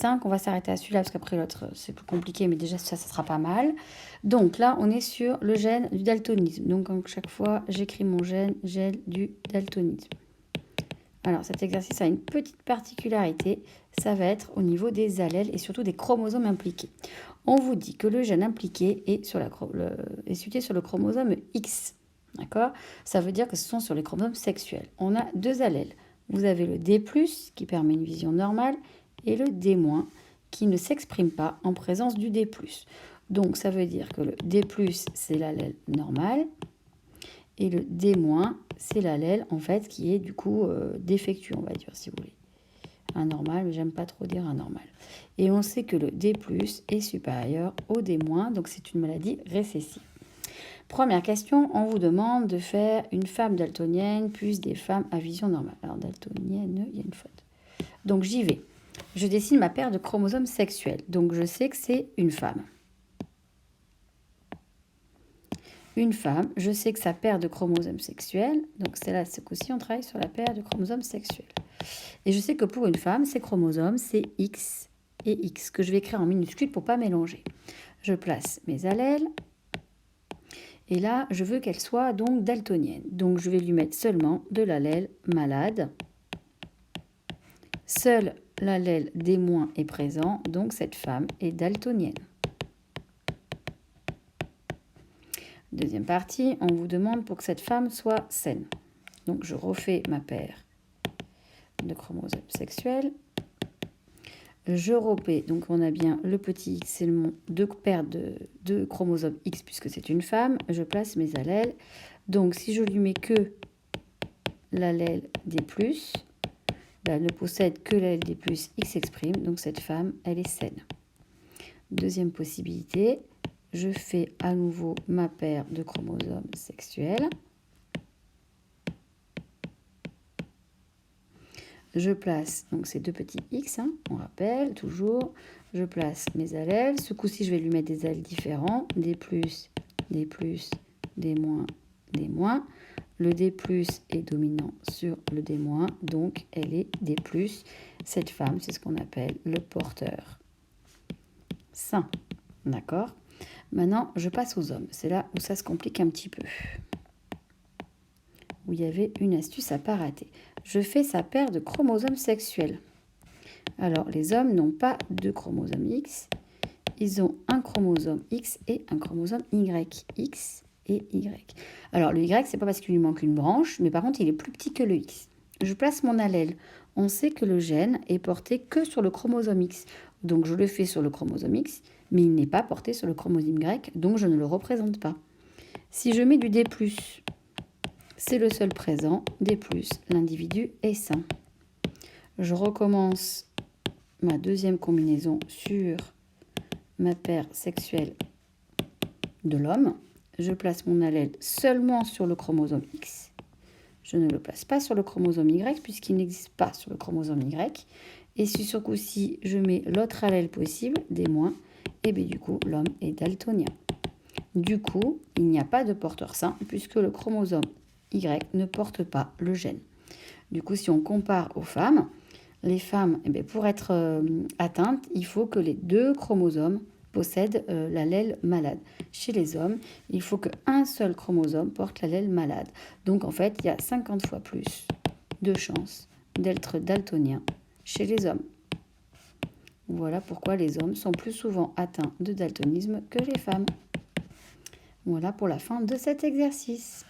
5. On va s'arrêter à celui-là parce qu'après l'autre, c'est plus compliqué, mais déjà ça sera pas mal. Donc là, on est sur le gène du daltonisme. Donc chaque fois, j'écris mon gène du daltonisme. Alors cet exercice a une petite particularité, ça va être au niveau des allèles et surtout des chromosomes impliqués. On vous dit que le gène impliqué est situé sur le chromosome X. D'accord? Ça veut dire que ce sont sur les chromosomes sexuels. On a 2 allèles. Vous avez le D+, qui permet une vision normale, et le D-, qui ne s'exprime pas en présence du D+. Donc ça veut dire que le D+, c'est l'allèle normal, et le D-, c'est l'allèle en fait qui est du coup défectueux, on va dire, si vous voulez. Anormal, mais j'aime pas trop dire anormal. Et on sait que le D+ est supérieur au D-, donc c'est une maladie récessive. Première question, on vous demande de faire une femme daltonienne plus des femmes à vision normale. Alors daltonienne, il y a une faute. Donc j'y vais. Je dessine ma paire de chromosomes sexuels. Donc je sais que c'est une femme. Une femme, je sais que sa paire de chromosomes sexuels, donc c'est là, ce coup-ci, on travaille sur la paire de chromosomes sexuels. Et je sais que pour une femme, ces chromosomes, c'est X et X, que je vais écrire en minuscule pour ne pas mélanger. Je place mes allèles. Et là, je veux qu'elle soit donc daltonienne. Donc, je vais lui mettre seulement de l'allèle malade. Seul l'allèle D- est présent, donc cette femme est daltonienne. Deuxième partie, on vous demande pour que cette femme soit saine. Donc, je refais ma paire de chromosomes sexuels. Je repais, donc on a bien le petit X, c'est mon deux paires de chromosomes X puisque c'est une femme. Je place mes allèles. Donc si je lui mets que l'allèle D+, elle ne possède que l'allèle D+, X s'exprime, donc cette femme, elle est saine. Deuxième possibilité, je fais à nouveau ma paire de chromosomes sexuels. Je place donc ces deux petits X, on rappelle toujours. Je place mes allèles. Ce coup-ci, je vais lui mettre des allèles différents. D+, D+, D-, D-. Le D+, est dominant sur le D-, donc elle est D+. Cette femme, c'est ce qu'on appelle le porteur sain. D'accord? Maintenant, je passe aux hommes. C'est là où ça se complique un petit peu. Où il y avait une astuce à ne pas rater. Je fais sa paire de chromosomes sexuels. Alors, les hommes n'ont pas de chromosome X. Ils ont un chromosome X et un chromosome Y. X et Y. Alors, le Y, c'est pas parce qu'il lui manque une branche, mais par contre, il est plus petit que le X. Je place mon allèle. On sait que le gène est porté que sur le chromosome X. Donc, je le fais sur le chromosome X, mais il n'est pas porté sur le chromosome Y, donc je ne le représente pas. Si je mets du D+, c'est le seul présent, D+, l'individu est sain. Je recommence ma deuxième combinaison sur ma paire sexuelle de l'homme. Je place mon allèle seulement sur le chromosome X. Je ne le place pas sur le chromosome Y puisqu'il n'existe pas sur le chromosome Y. Et si sur coup-ci, je mets l'autre allèle possible, D-, et bien du coup, l'homme est daltonien. Du coup, il n'y a pas de porteur sain puisque le chromosome Y ne porte pas le gène. Du coup, si on compare aux femmes, les femmes, pour être atteintes, il faut que les deux chromosomes possèdent l'allèle malade. Chez les hommes, il faut qu'un seul chromosome porte l'allèle malade. Donc, en fait, il y a 50 fois plus de chances d'être daltonien chez les hommes. Voilà pourquoi les hommes sont plus souvent atteints de daltonisme que les femmes. Voilà pour la fin de cet exercice.